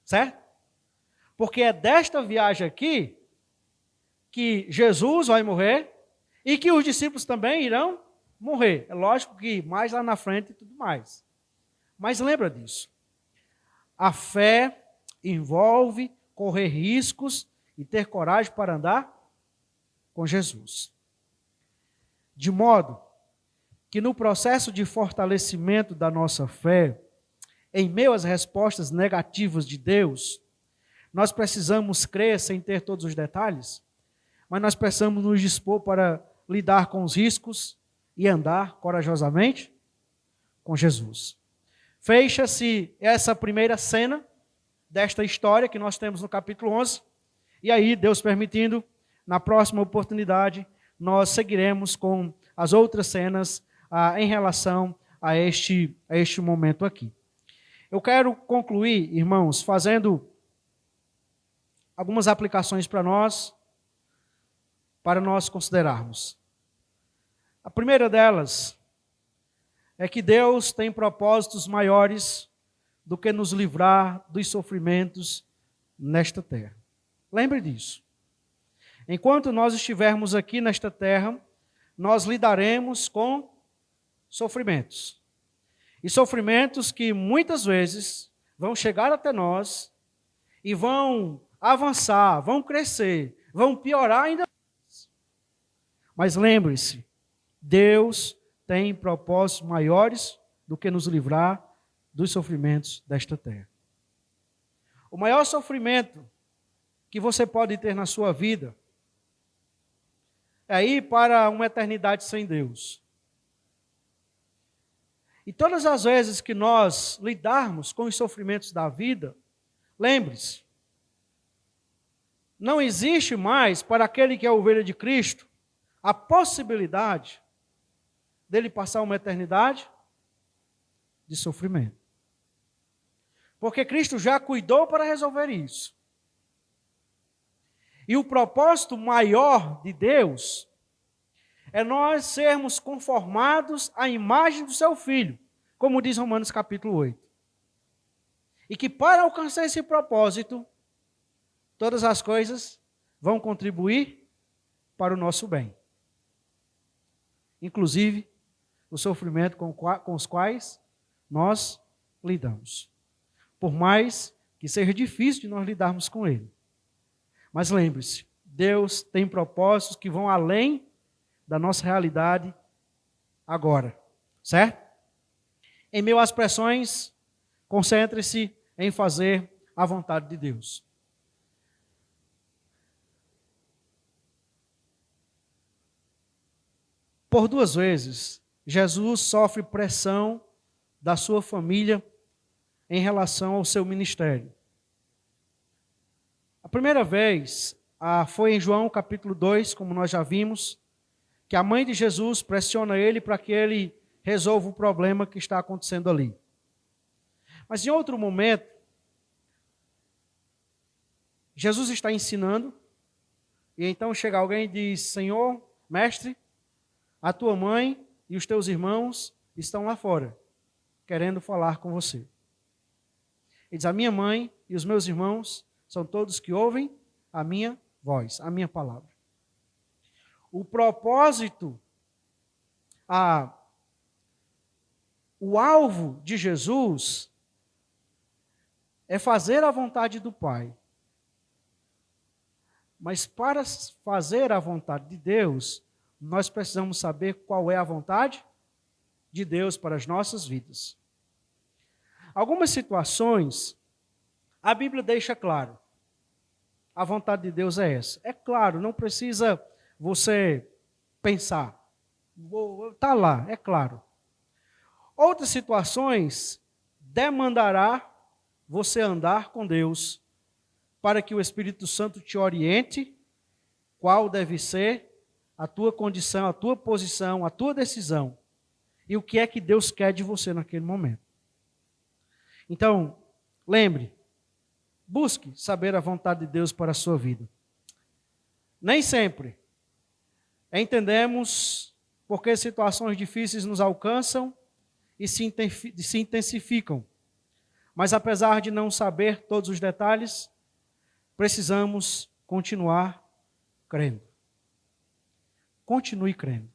A: certo? Porque é desta viagem aqui que Jesus vai morrer e que os discípulos também irão morrer. É lógico que mais lá na frente e tudo mais. Mas lembra disso. A fé envolve correr riscos e ter coragem para andar com Jesus. De modo que no processo de fortalecimento da nossa fé, em meio às respostas negativas de Deus, nós precisamos crer sem ter todos os detalhes, mas nós precisamos nos dispor para lidar com os riscos e andar corajosamente com Jesus. Fecha-se essa primeira cena desta história que nós temos no capítulo 11, e aí, Deus permitindo, na próxima oportunidade, nós seguiremos com as outras cenas em relação a este momento aqui. Eu quero concluir, irmãos, fazendo algumas aplicações para nós considerarmos. A primeira delas é que Deus tem propósitos maiores do que nos livrar dos sofrimentos nesta terra. Lembre disso. Enquanto nós estivermos aqui nesta terra, nós lidaremos com sofrimentos. E sofrimentos que muitas vezes vão chegar até nós e vão avançar, vão crescer, vão piorar ainda mais. Mas lembre-se, Deus tem propósitos maiores do que nos livrar dos sofrimentos desta terra. O maior sofrimento que você pode ter na sua vida é ir para uma eternidade sem Deus. E todas as vezes que nós lidarmos com os sofrimentos da vida, lembre-se, não existe mais para aquele que é ovelha de Cristo a possibilidade dele passar uma eternidade de sofrimento. Porque Cristo já cuidou para resolver isso. E o propósito maior de Deus é nós sermos conformados à imagem do seu Filho, como diz Romanos capítulo 8. E que para alcançar esse propósito, todas as coisas vão contribuir para o nosso bem. Inclusive, o sofrimento com os quais nós lidamos. Por mais que seja difícil de nós lidarmos com ele. Mas lembre-se, Deus tem propósitos que vão além da nossa realidade agora. Certo? Em meio às pressões, concentre-se em fazer a vontade de Deus. Por 2 vezes, Jesus sofre pressão da sua família em relação ao seu ministério. A primeira vez foi em João capítulo 2, como nós já vimos, que a mãe de Jesus pressiona ele para que ele resolva o problema que está acontecendo ali. Mas em outro momento, Jesus está ensinando, e então chega alguém e diz: Senhor, mestre, a tua mãe e os teus irmãos estão lá fora, querendo falar com você. Ele diz: a minha mãe e os meus irmãos são todos que ouvem a minha voz, a minha palavra. o propósito, o alvo de Jesus é fazer a vontade do Pai. Mas para fazer a vontade de Deus, nós precisamos saber qual é a vontade de Deus para as nossas vidas. Algumas situações, a Bíblia deixa claro. A vontade de Deus é essa. É claro, não precisa você pensar. Está lá, é claro. Outras situações demandará você andar com Deus para que o Espírito Santo te oriente qual deve ser a tua condição, a tua posição, a tua decisão e o que é que Deus quer de você naquele momento. Então, lembre, busque saber a vontade de Deus para a sua vida. Nem sempre entendemos porque situações difíceis nos alcançam e se intensificam. Mas apesar de não saber todos os detalhes, precisamos continuar crendo. Continue crendo.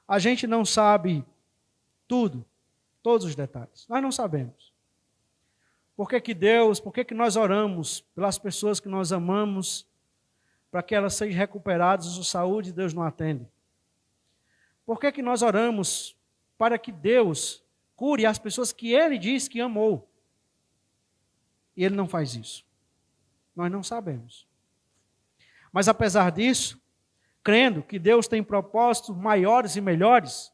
A: A gente não sabe tudo, todos os detalhes. Nós não sabemos. Por que nós oramos pelas pessoas que nós amamos, para que elas sejam recuperadas de saúde e Deus não atende? Por que nós oramos para que Deus cure as pessoas que Ele diz que amou? E Ele não faz isso. Nós não sabemos. Mas apesar disso, crendo que Deus tem propósitos maiores e melhores,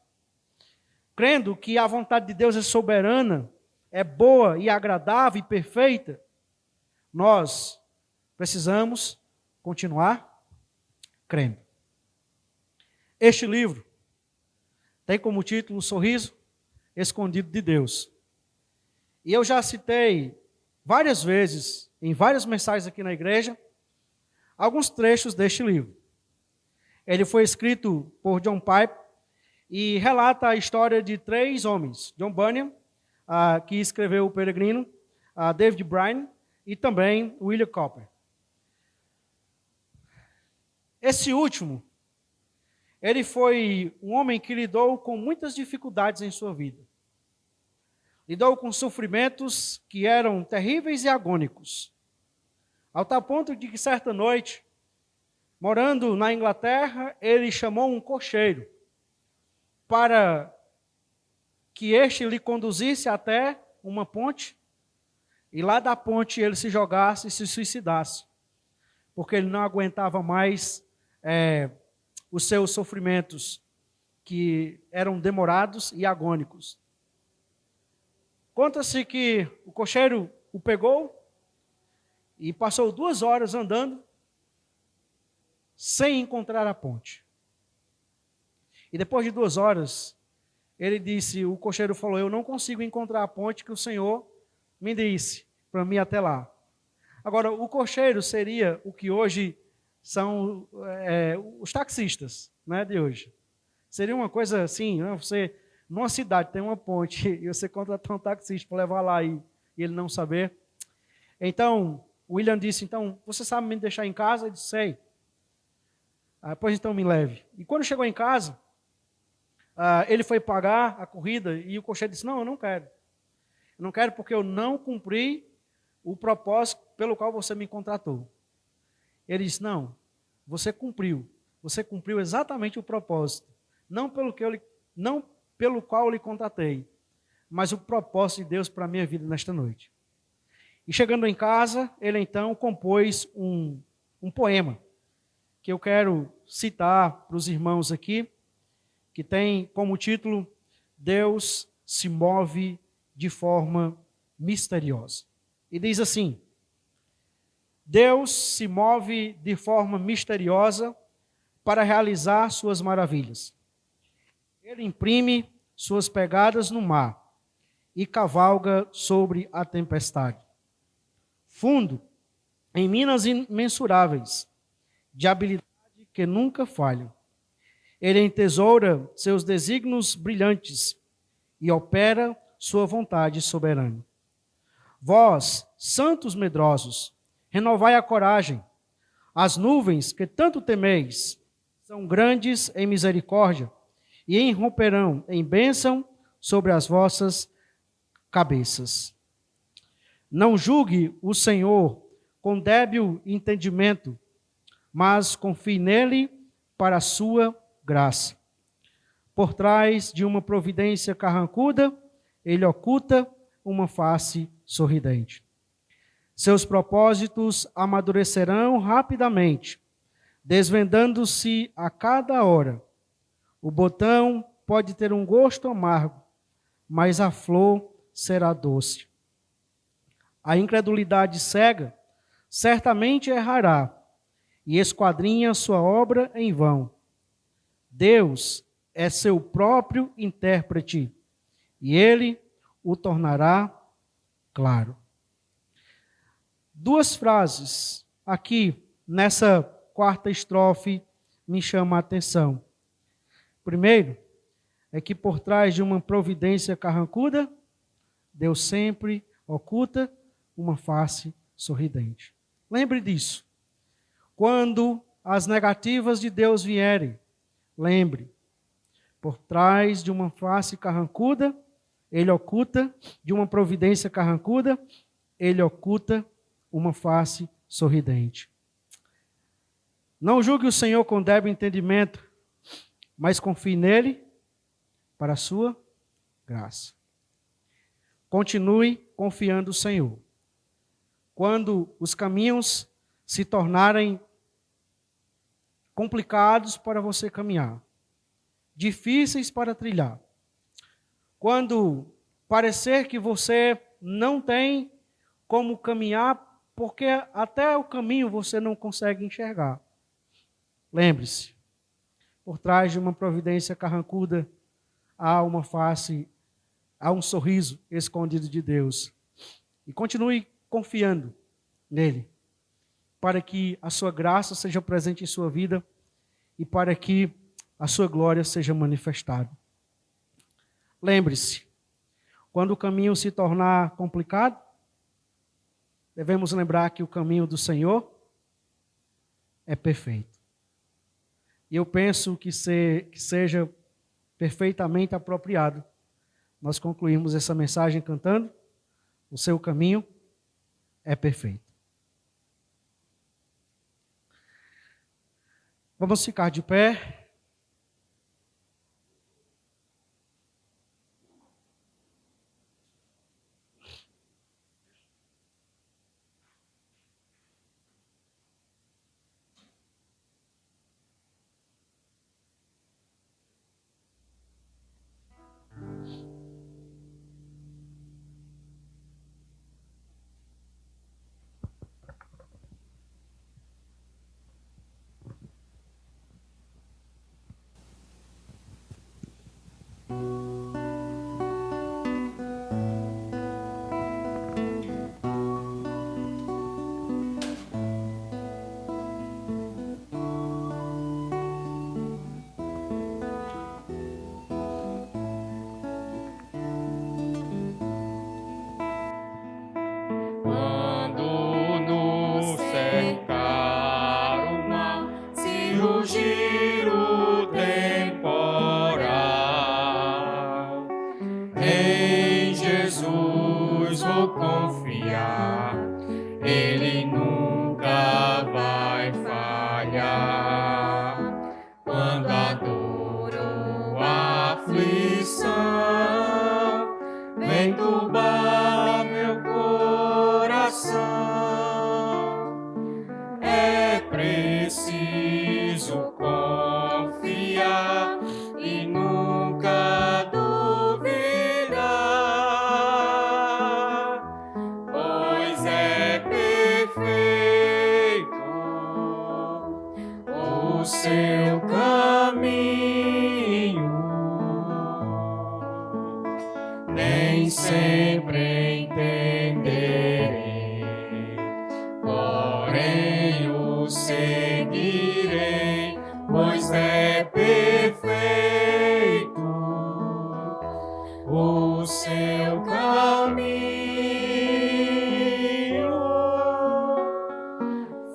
A: crendo que a vontade de Deus é soberana, é boa e agradável e perfeita, nós precisamos continuar crendo. Este livro tem como título O Sorriso Escondido de Deus. E eu já citei várias vezes, em várias mensagens aqui na igreja, alguns trechos deste livro. Ele foi escrito por John Piper e relata a história de 3 homens. John Bunyan, que escreveu O Peregrino, David Bryan e também William Cowper. Esse último, ele foi um homem que lidou com muitas dificuldades em sua vida. Lidou com sofrimentos que eram terríveis e agônicos. Ao tal ponto de que certa noite, morando na Inglaterra, ele chamou um cocheiro para que este lhe conduzisse até uma ponte e lá da ponte ele se jogasse e se suicidasse, porque ele não aguentava mais os seus sofrimentos, que eram demorados e agônicos. Conta-se que o cocheiro o pegou e passou 2 horas andando sem encontrar a ponte. E depois de 2 horas, o cocheiro falou: eu não consigo encontrar a ponte que o Senhor me disse para mim até lá. Agora, o cocheiro seria o que hoje são os taxistas, né, de hoje. Seria uma coisa assim, né, você, numa cidade tem uma ponte e você contratar um taxista para levar lá e ele não saber. Então, William disse: então, você sabe me deixar em casa? Ele disse: sei. Pois então me leve. E quando chegou em casa, ele foi pagar a corrida e o cocheiro disse: não, eu não quero. Eu não quero porque eu não cumpri o propósito pelo qual você me contratou. Ele disse: não, você cumpriu. Você cumpriu exatamente o propósito. Não pelo qual eu lhe contratei, mas o propósito de Deus para a minha vida nesta noite. E chegando em casa, ele então compôs um poema, que eu quero citar para os irmãos aqui, que tem como título: Deus se move de forma misteriosa. E diz assim: Deus se move de forma misteriosa para realizar suas maravilhas. Ele imprime suas pegadas no mar e cavalga sobre a tempestade. Fundo em minas imensuráveis, de habilidade que nunca falham. Ele entesoura seus desígnios brilhantes e opera sua vontade soberana. Vós, santos medrosos, renovai a coragem. As nuvens que tanto temeis são grandes em misericórdia e irromperão em bênção sobre as vossas cabeças. Não julgue o Senhor com débil entendimento, mas confie nele para a sua graça. Por trás de uma providência carrancuda, ele oculta uma face sorridente. Seus propósitos amadurecerão rapidamente, desvendando-se a cada hora. O botão pode ter um gosto amargo, mas a flor será doce. A incredulidade cega certamente errará e esquadrinha sua obra em vão. Deus é seu próprio intérprete e ele o tornará claro. Duas frases aqui nessa quarta estrofe me chamam a atenção. Primeiro, é que por trás de uma providência carrancuda, Deus sempre oculta uma face sorridente. Lembre disso. Quando as negativas de Deus vierem, lembre, por trás de uma face carrancuda, ele oculta, de uma providência carrancuda, ele oculta uma face sorridente. Não julgue o Senhor com débil entendimento, mas confie nele para a sua graça. Continue confiando no Senhor. Quando os caminhos se tornarem complicados para você caminhar, difíceis para trilhar, quando parecer que você não tem como caminhar, porque até o caminho você não consegue enxergar, lembre-se, por trás de uma providência carrancuda, há uma face, há um sorriso escondido de Deus. E continue confiando nele, para que a sua graça seja presente em sua vida e para que a sua glória seja manifestada. Lembre-se, quando o caminho se tornar complicado, devemos lembrar que o caminho do Senhor é perfeito. E eu penso que seja perfeitamente apropriado nós concluirmos essa mensagem cantando: o seu caminho é perfeito. Vamos ficar de pé.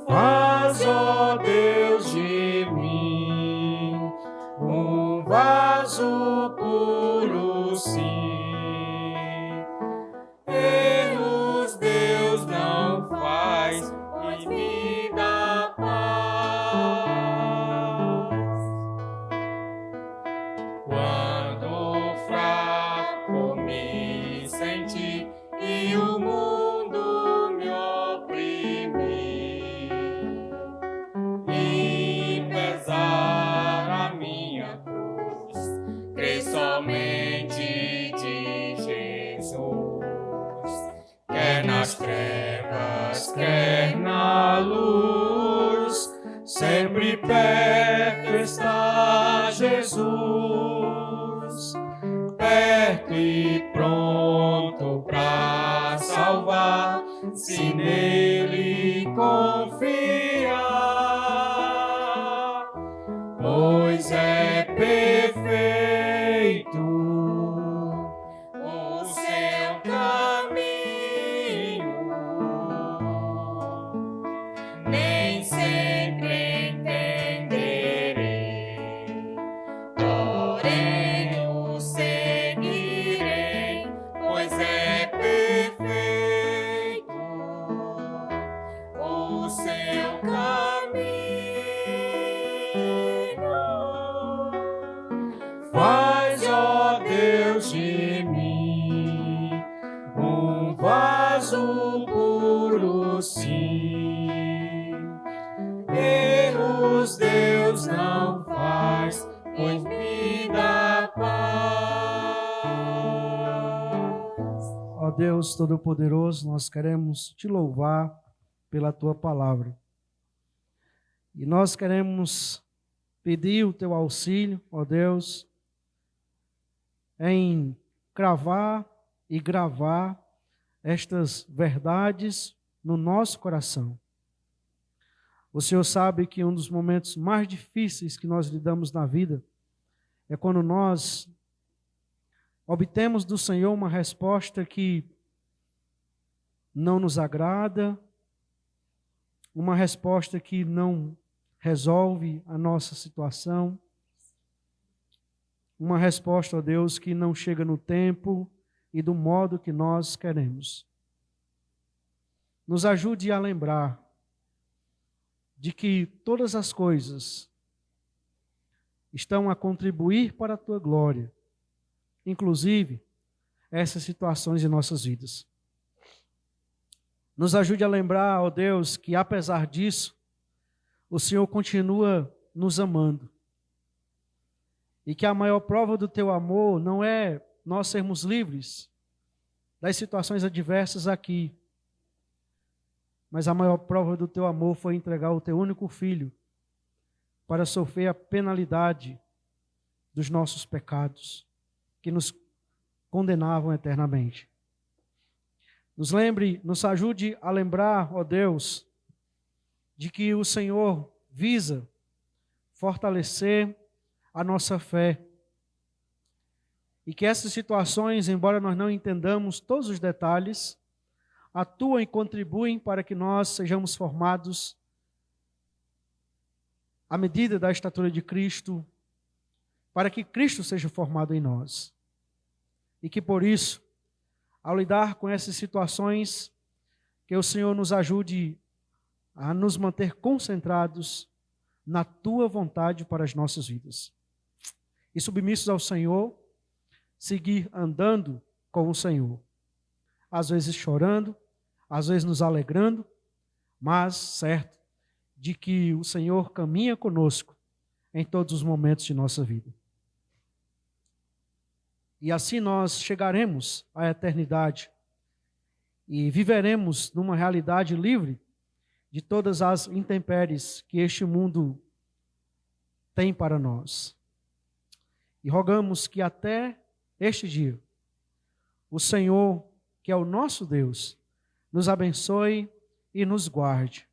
B: Faz, ó Deus, de mim sim. Erros Deus não faz, pois me dá paz. Quando fraco me senti e o mundo me oprime, e pesar a minha cruz, crê somente de Jesus. Quer nas trevas, quer na luz, sempre perto está Jesus, perto e pronto para salvar, se nele confiar, pois é perfeito o seu caminho. Nem sempre entenderei, porém o seguirei, pois é perfeito o seu caminho. Faz, ó Deus, de mim um vaso puro, sim. Erros Deus não faz, pois me dá paz.
A: Ó Deus Todo-Poderoso, nós queremos te louvar pela tua palavra. E nós queremos pedir o teu auxílio, ó Deus, em cravar e gravar estas verdades no nosso coração. O Senhor sabe que um dos momentos mais difíceis que nós lidamos na vida é quando nós obtemos do Senhor uma resposta que não nos agrada, uma resposta que não resolve a nossa situação, uma resposta, ó Deus, que não chega no tempo e do modo que nós queremos. Nos ajude a lembrar de que todas as coisas estão a contribuir para a tua glória, inclusive essas situações em nossas vidas. Nos ajude a lembrar, ó Deus, que apesar disso, o Senhor continua nos amando. E que a maior prova do teu amor não é nós sermos livres das situações adversas aqui, mas a maior prova do teu amor foi entregar o teu único filho para sofrer a penalidade dos nossos pecados, que nos condenavam eternamente. Nos ajude a lembrar, ó Deus, de que o Senhor visa fortalecer a nossa fé. E que essas situações, embora nós não entendamos todos os detalhes, atuam e contribuem para que nós sejamos formados à medida da estatura de Cristo, para que Cristo seja formado em nós. E que por isso, ao lidar com essas situações, que o Senhor nos ajude a nos manter concentrados na tua vontade para as nossas vidas. E submissos ao Senhor, seguir andando com o Senhor. Às vezes chorando, às vezes nos alegrando, mas certo de que o Senhor caminha conosco em todos os momentos de nossa vida. E assim nós chegaremos à eternidade e viveremos numa realidade livre de todas as intempéries que este mundo tem para nós. E rogamos que até este dia, o Senhor, que é o nosso Deus, nos abençoe e nos guarde.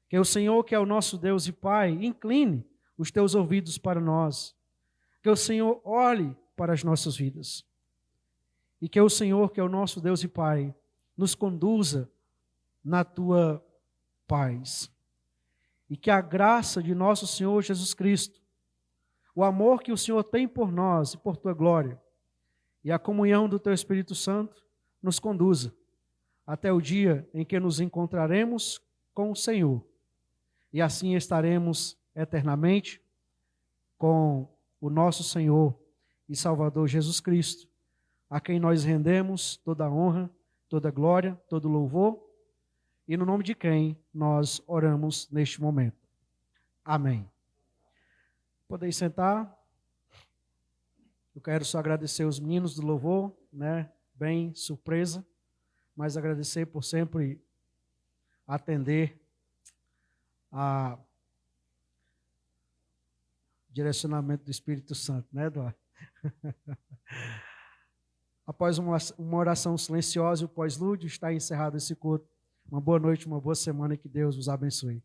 A: Que o Senhor, que é o nosso Deus e Pai, incline os teus ouvidos para nós. Que o Senhor olhe para as nossas vidas. E que o Senhor, que é o nosso Deus e Pai, nos conduza na tua paz. E que a graça de nosso Senhor Jesus Cristo, o amor que o Senhor tem por nós e por tua glória, e a comunhão do Teu Espírito Santo nos conduza até o dia em que nos encontraremos com o Senhor. E assim estaremos eternamente com o nosso Senhor e Salvador Jesus Cristo, a quem nós rendemos toda a honra, toda a glória, todo o louvor, e no nome de quem nós oramos neste momento. Amém. Podeis sentar. Eu quero só agradecer os meninos do louvor, né? Bem surpresa, mas agradecer por sempre atender a direcionamento do Espírito Santo, né, Eduardo? Após uma oração silenciosa e o pós-lúdio, está encerrado esse culto. Uma boa noite, uma boa semana e que Deus os abençoe.